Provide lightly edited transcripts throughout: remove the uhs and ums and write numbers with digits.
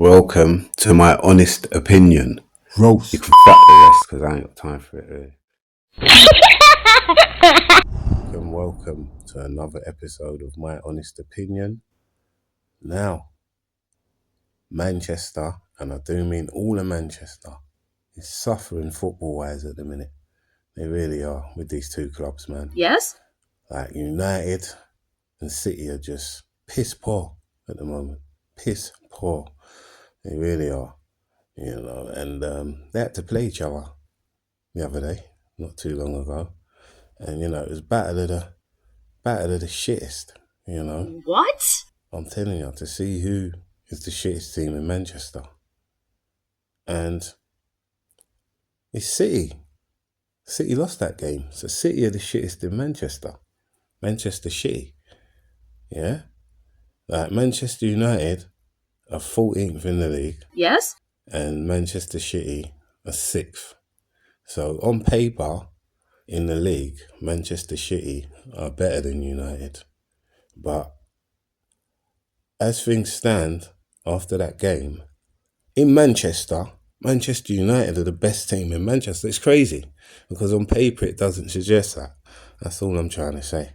Welcome to my honest opinion. Roast. You can fuck the rest because I ain't got time for it. Really. Welcome to another episode of my honest opinion. Now, Manchester, and I do mean all of Manchester, is suffering football-wise at the minute. They really are with these two clubs, man. Yes? Like United and City are just piss poor at the moment. Piss poor. They really are. You know, and they had to play each other the other day, not too long ago. And, you know, it was battle of the shittest, you know. What? I'm telling you, to see who is the shittest team in Manchester. And it's City. City lost that game. So City are the shittest in Manchester. Manchester shitty. Yeah? Like Manchester United are 14th in the league. Yes? And Manchester City are 6th. So on paper, in the league, Manchester City are better than United. But as things stand after that game, in Manchester United are the best team in Manchester. It's crazy because on paper it doesn't suggest that. That's all I'm trying to say.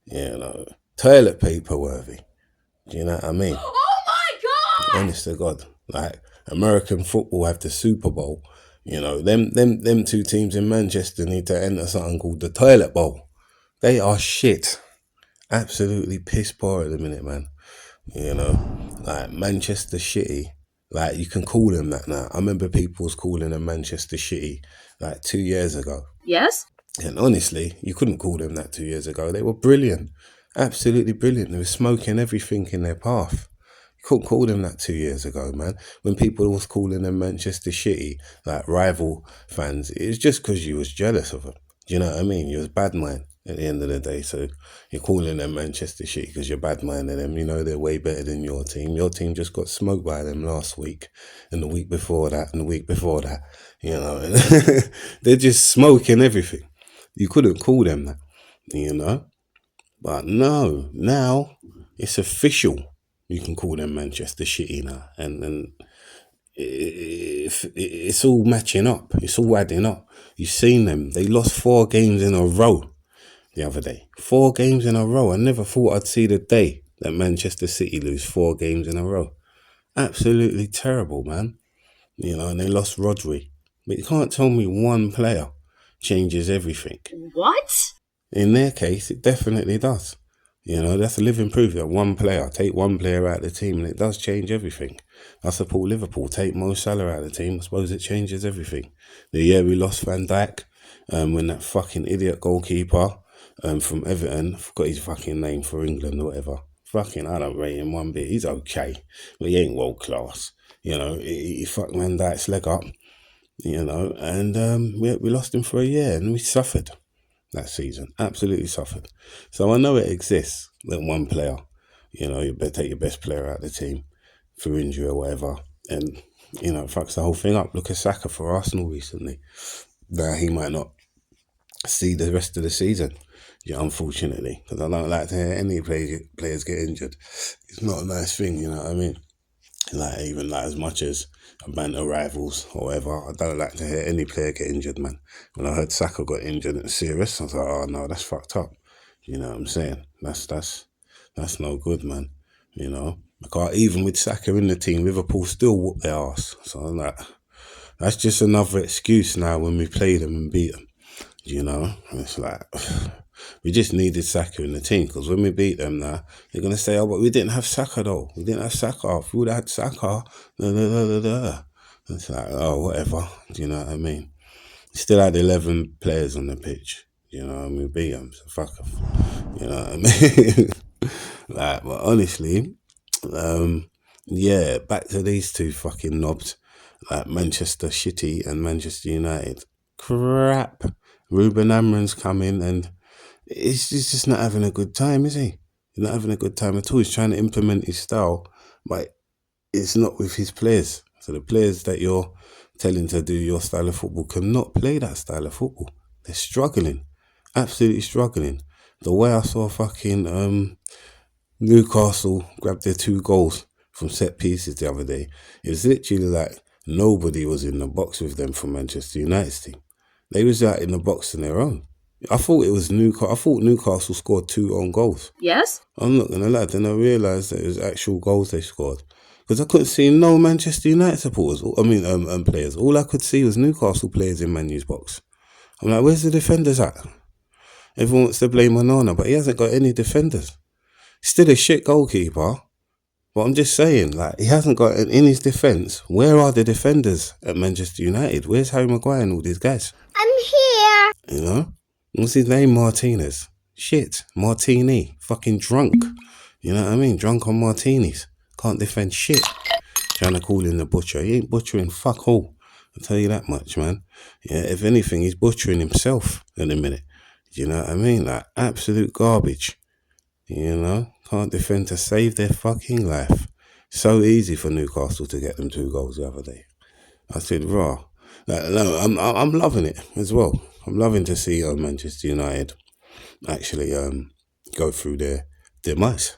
You know, toilet paper worthy. Do you know what I mean? Oh my God! Honest to God. Like, American football have the Super Bowl. You know, them two teams in Manchester need to enter something called the toilet bowl. They are shit. Absolutely piss poor at the minute, man. You know, like Manchester City, like you can call them that now. I remember people was calling them Manchester City like 2 years ago. Yes? And honestly, you couldn't call them that 2 years ago. They were brilliant. Absolutely brilliant. They were smoking everything in their path. You couldn't call them that 2 years ago, man. When people was calling them Manchester City, like rival fans, it was just because you was jealous of them. Do you know what I mean? You was bad mind at the end of the day. So you're calling them Manchester City because you're bad minding them. You know they're way better than your team. Your team just got smoked by them last week and the week before that and the week before that. You know, they're just smoking everything. You couldn't call them that, you know. But no, now it's official. You can call them Manchester City now. And it's all matching up. It's all adding up. You've seen them. They lost 4 games in a row the other day. 4 games in a row. I never thought I'd see the day that Manchester City lose 4 games in a row. Absolutely terrible, man. You know, and they lost Rodri. But you can't tell me one player changes everything. What? In their case, it definitely does. You know, that's a living proof that one player, take one player out of the team and it does change everything. I support Liverpool, take Mo Salah out of the team, I suppose it changes everything. The year we lost Van Dijk, when that fucking idiot goalkeeper from Everton, forgot his fucking name for England or whatever. Fucking, I don't rate him one bit. He's okay, but he ain't world class. You know, he fucked Van Dijk's leg up, you know, and we lost him for a year and we suffered that season. Absolutely suffered. So I know it exists that one player, you know, you better take your best player out of the team through injury or whatever, and, you know, fucks the whole thing up. Look at Saka for Arsenal recently. That he might not see the rest of the season, yeah, unfortunately, because I don't like to hear any players get injured. It's not a nice thing, you know what I mean? Like, even like as much as I banter rivals or whatever, I don't like to hear any player get injured, man. When I heard Saka got injured and serious, I was like, oh no, that's fucked up. You know what I'm saying? That's no good, man. You know? Because even with Saka in the team, Liverpool still whoop their arse. So I'm like, that's just another excuse now when we play them and beat them. You know? And it's like, we just needed Saka in the team, because when we beat them now, they're going to say, oh, but we didn't have Saka though. We didn't have Saka. If we would have had Saka, It's like, oh, whatever. Do you know what I mean? Still had 11 players on the pitch, you know, and we beat them, so fuck off. You know what I mean? Like, but honestly, yeah, back to these two fucking knobs, like Manchester City and Manchester United. Crap. Ruben Amorim's coming and he's just not having a good time, is he? He's not having a good time at all. He's trying to implement his style, but it's not with his players. So the players that you're telling to do your style of football cannot play that style of football. They're struggling. Absolutely struggling. The way I saw fucking Newcastle grab their 2 goals from set pieces the other day. It was literally like nobody was in the box with them from Manchester United's team. They was out in the box on their own. I thought it was Newcastle. I thought Newcastle scored 2 own goals. Yes? I'm not gonna lie. Then I realised that it was actual goals they scored because I couldn't see no Manchester United supporters. Players. All I could see was Newcastle players in Man U's box. I'm like, where's the defenders at? Everyone wants to blame Onana, but he hasn't got any defenders. Still a shit goalkeeper. But I'm just saying, like, he hasn't got in his defence. Where are the defenders at Manchester United? Where's Harry Maguire and all these guys? I'm here. You know? What's his name? Martinez. Shit. Martini. Fucking drunk. You know what I mean? Drunk on martinis. Can't defend shit. Trying to call in the butcher. He ain't butchering fuck all. I'll tell you that much, man. Yeah, if anything, he's butchering himself in a minute. Do you know what I mean? Like, absolute garbage. You know? Can't defend to save their fucking life. So easy for Newcastle to get them 2 goals the other day. I said, raw. Like, no, I'm loving it as well. I'm loving to see Manchester United actually go through their demise.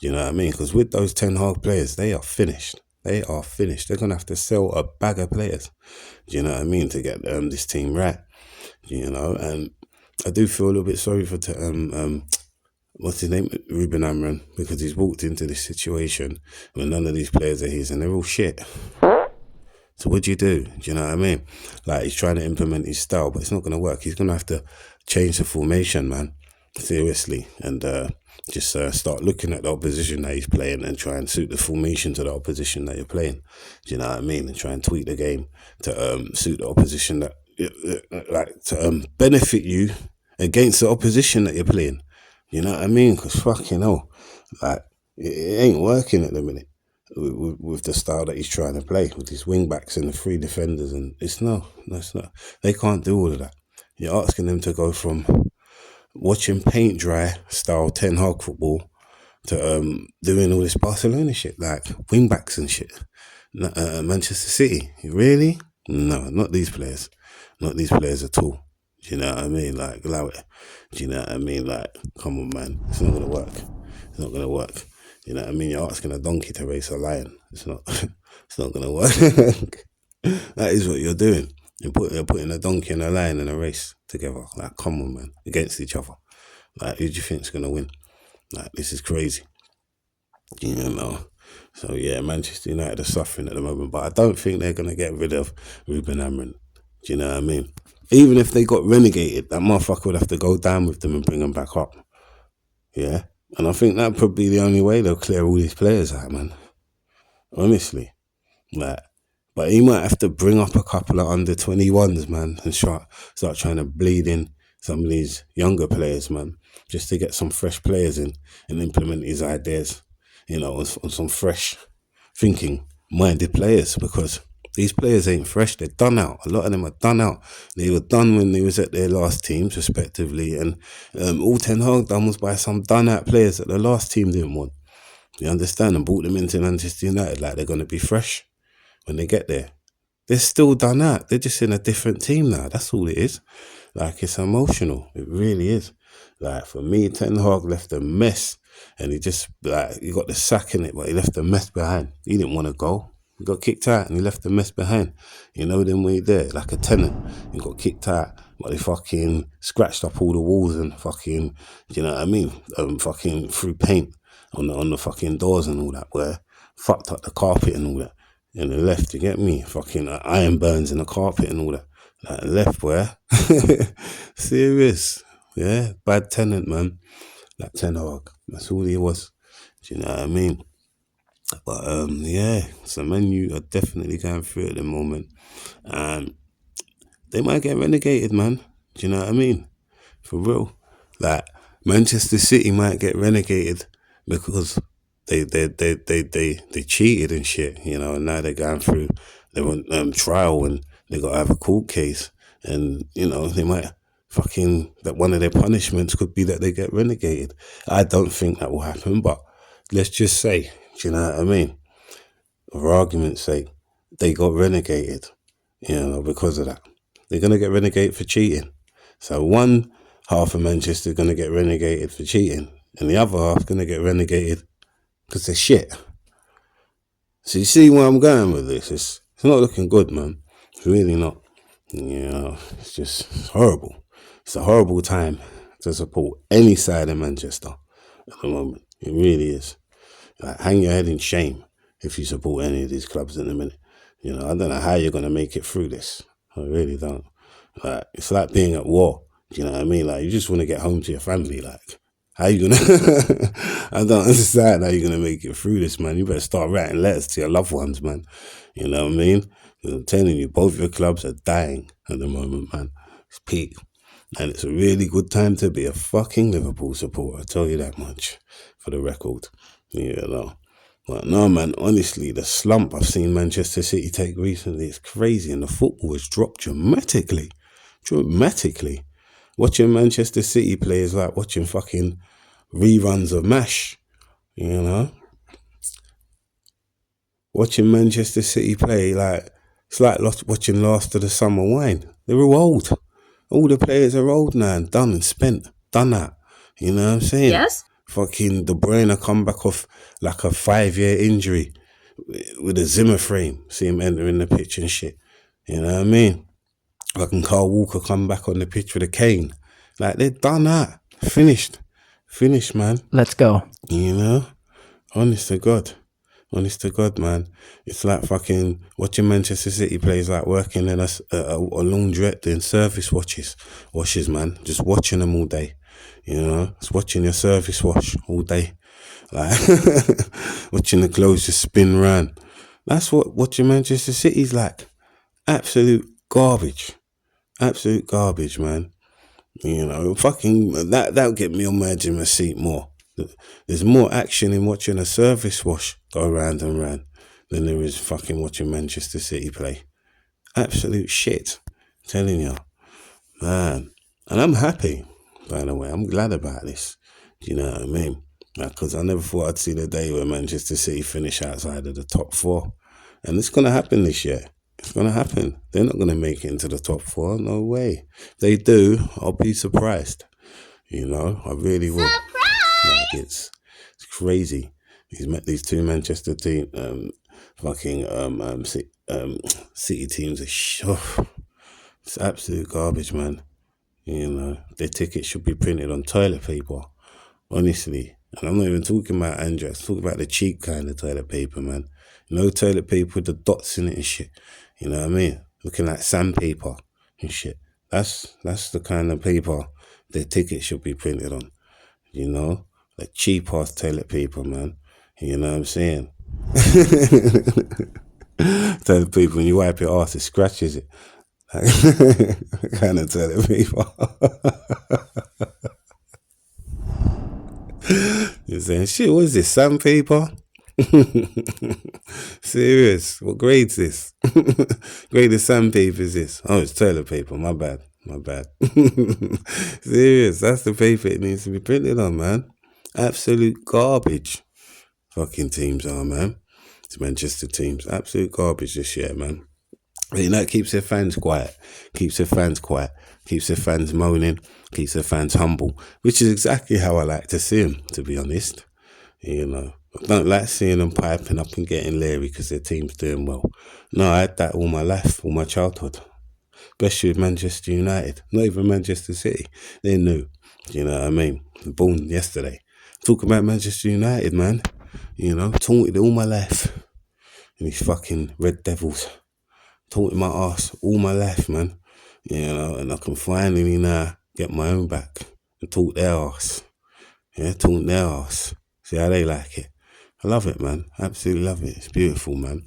You know what I mean? Because with those Ten Hag players, they are finished. They are finished. They're going to have to sell a bag of players. Do you know what I mean? To get this team right. You know, and I do feel a little bit sorry for what's his name? Ruben Amorim, because he's walked into this situation where none of these players are his and they're all shit. So what do? Do you know what I mean? Like, he's trying to implement his style, but it's not going to work. He's going to have to change the formation, man. Seriously. And just start looking at the opposition that he's playing and try and suit the formation to the opposition that you're playing. Do you know what I mean? And try and tweak the game to suit the opposition that, to benefit you against the opposition that you're playing. You know what I mean? Because fucking hell, like, it ain't working at the minute with the style that he's trying to play with his wing backs and the 3 defenders, and it's not. They can't do all of that. You're asking them to go from watching paint dry style Ten Hag football to doing all this Barcelona shit, like wing backs and shit. Manchester City, really? No, not these players. Not these players at all. Do you know what I mean? Like, allow it. Do you know what I mean? Like, come on, man. It's not going to work. It's not going to work. You know what I mean? You're asking a donkey to race a lion. It's not going to work. That is what you're doing. You're putting a donkey and a lion in a race together. Like, come on, man. Against each other. Like, who do you think's going to win? Like, this is crazy. You know? So, yeah, Manchester United are suffering at the moment. But I don't think they're going to get rid of Ruben Amorim. Do you know what I mean? Even if they got relegated, that motherfucker would have to go down with them and bring them back up. Yeah? And I think that'd probably be the only way they'll clear all these players out, man. Honestly. Like, but he might have to bring up a couple of under-21s, man, and start trying to bleed in some of these younger players, man, just to get some fresh players in and implement his ideas, you know, on some fresh thinking, minded players, because these players ain't fresh. They're done out. A lot of them are done out. They were done when they was at their last teams, respectively. And all Ten Hag done was buy some done out players that the last team didn't want. You understand? And brought them into Manchester United like they're going to be fresh when they get there. They're still done out. They're just in a different team now. That's all it is. Like, it's emotional. It really is. Like, for me, Ten Hag left a mess. And he just, like, he got the sack in it, but he left a mess behind. He didn't want to go. He got kicked out and he left the mess behind. You know, then when you're there, like a tenant, he got kicked out, but they fucking scratched up all the walls and fucking, you know what I mean? Fucking threw paint on the fucking doors and all that, where fucked up the carpet and all that. And they left, you get me? Fucking iron burns in the carpet and all that. Like, left where? Serious. Yeah, bad tenant, man. Like Ten Hag. That's all he was. Do you know what I mean? But yeah, so Man U are definitely going through it at the moment. They might get relegated, man. Do you know what I mean? For real. Like, Manchester City might get relegated because they cheated and shit, you know, and now they're going through their trial and they got to have a court case. And, you know, they might that one of their punishments could be that they get relegated. I don't think that will happen, but let's just say, do you know what I mean? For argument's sake, they got relegated, you know, because of that. They're going to get relegated for cheating. So one half of Manchester is going to get relegated for cheating, and the other half is going to get relegated because they're shit. So you see where I'm going with this? It's not looking good, man. It's really not. It's just horrible. It's a horrible time to support any side in Manchester at the moment. It really is. Like, hang your head in shame if you support any of these clubs in a minute. I don't know how you're going to make it through this. I really don't. Like, it's like being at war. You know what I mean? Like, you just want to get home to your family. Like, how you going to... I don't understand how you're going to make it through this, man. You better start writing letters to your loved ones, man. You know what I mean? I'm telling you, both your clubs are dying at the moment, man. It's peak. And it's a really good time to be a fucking Liverpool supporter. I tell you that much, for the record. But no, man, honestly, the slump I've seen Manchester City take recently is crazy, and the football has dropped dramatically. Watching Manchester City play is like watching fucking reruns of MASH, Watching Manchester City play, it's like watching Last of the Summer Wine. They're all old. All the players are old now and done and spent. Done that. You know what I'm saying? Yes. Fucking De Bruyne come back off like a 5-year injury with a Zimmer frame. See him entering the pitch and shit. You know what I mean? Fucking Carl Walker come back on the pitch with a cane. Like, they've done that. Finished, man. Let's go. Honest to God, man. It's like fucking watching Manchester City play is like working in a laundrette doing service washes, man. Just watching them all day. It's watching your service wash all day. Like, watching the clothes just spin round. That's what watching Manchester City's like. Absolute garbage, man. Fucking that'll get me on my edge of my seat more. There's more action in watching a service wash go round and round than there is fucking watching Manchester City play. Absolute shit. I'm telling you, man. And I'm happy, by the way. I'm glad about this. Do you know what I mean? Because I never thought I'd see the day where Manchester City finish outside of the top 4. And it's going to happen this year. It's going to happen. They're not going to make it into the top 4. No way. If they do, I'll be surprised. I really will. Like, it's crazy. These two Manchester team, City teams are it's absolute garbage, man. Their tickets should be printed on toilet paper, honestly. And I'm not even talking about Andreas. I'm talking about the cheap kind of toilet paper, man. No toilet paper with the dots in it and shit. You know what I mean? Looking like sandpaper and shit. That's the kind of paper their tickets should be printed on. Like cheap ass toilet paper, man. You know what I'm saying? Toilet paper, when you wipe your ass, it scratches it. Kind of toilet paper. You're saying, shit, what is this, sandpaper? Serious? What grade's this? Grade of sandpaper is this? Oh, it's toilet paper. My bad. Serious? That's the paper it needs to be printed on, man. Absolute garbage. Fucking teams are, man. It's Manchester teams. Absolute garbage this year, man. But it keeps their fans quiet. Keeps their fans moaning. Keeps their fans humble. Which is exactly how I like to see them, to be honest. I don't like seeing them piping up and getting leery because their team's doing well. No, I had that all my life, all my childhood. Especially with Manchester United. Not even Manchester City. They're new. You know what I mean? Born yesterday. Talk about Manchester United, man. Taunted all my life. And these fucking Red Devils. Taunted my ass all my life, man. And I can finally now get my own back and taunt their ass. Yeah, taunt their ass. See how they like it. I love it, man. Absolutely love it. It's beautiful, man.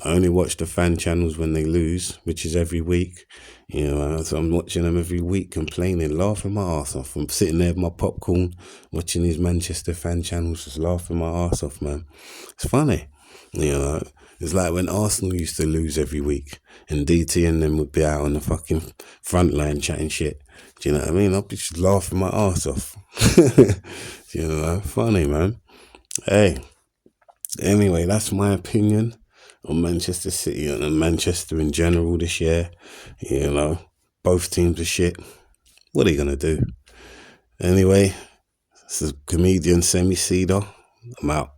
I only watch the fan channels when they lose, which is every week. So I'm watching them every week, complaining, laughing my ass off. I'm sitting there with my popcorn, watching these Manchester fan channels, just laughing my ass off, man. It's funny. It's like when Arsenal used to lose every week and DT and them would be out on the fucking front line chatting shit. Do you know what I mean? I'd be just laughing my ass off. Funny, man. Hey, anyway, that's my opinion on Manchester City and Manchester in general this year. Both teams are shit. What are you going to do? Anyway, this is comedian Semi Cedar. I'm out.